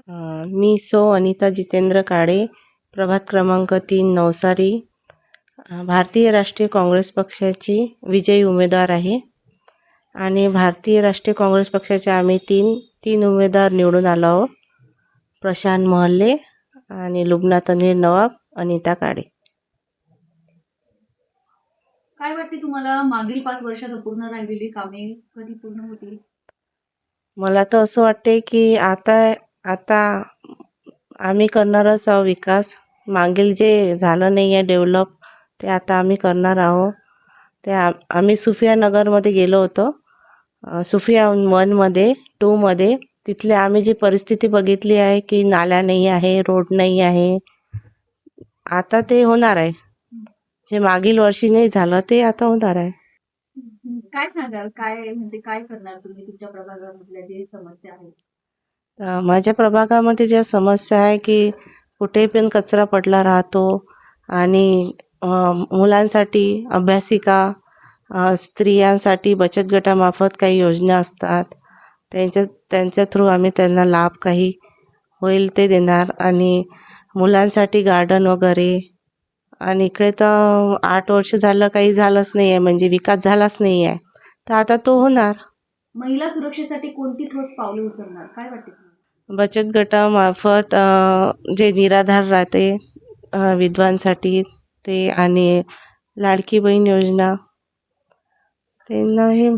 मी अनिता जितेंद्र काळे, प्रभाग क्रमांक 3, नवसारी, भारतीय राष्ट्रीय काँग्रेस पक्षाची विजयी उमेदवार आहे. आणि भारतीय राष्ट्रीय काँग्रेस पक्षाचे आम्ही तीन उमेदवार निवडून आलो आहोत. प्रशांत मोहल्ले आणि लुबना तन्वीर नवाब, अनिता काळे. काय वाटते तुम्हाला, मागील 5 वर्षात अपूर्ण राहिलेली कामे कधी पूर्ण होतील? मला तर असं वाटते की आता आम्ही करणारच आहोत विकास. मागील जे झालं नाही आहे डेव्हलप, ते आता आम्ही करणार आहोत. ते आम्ही सुफिया नगरमध्ये गेलो होतो, सुफिया 1मध्ये 2मध्ये. तिथले आम्ही जी परिस्थिती बघितली आहे की नाल्या नाही आहे, रोड नाही आहे. आता ते होणार आहे. जे मागील वर्षी नाही झालं ते आता होणार आहे. काय सांगाल, काय करणार तुम्ही तुमच्या प्रभागामधल्या जे समस्या आहेत? माझ्या प्रभागामध्ये ज्या समस्या आहे की कुठे पण कचरा पडला राहतो आणि मुलांसाठी अभ्यासिका, स्त्रियांसाठी बचत गटामार्फत काही योजना असतात, त्यांच्या थ्रू आम्ही त्यांना लाभ काही होईल ते देणार. आणि मुलांसाठी गार्डन वगैरे. आणि इकडे तर 8 वर्ष झालं काही झालंच नाही आहे, म्हणजे विकास झालाच नाही आहे. तर आता तो होणार. महिला सुरक्षेसाठी कोणती ठोस पावले उचलणार, काय वाटते? बचत गटामार्फत जे निराधार राहते विधवांसाठी ते, आणि लाडकी बहीण योजना त्यांना हे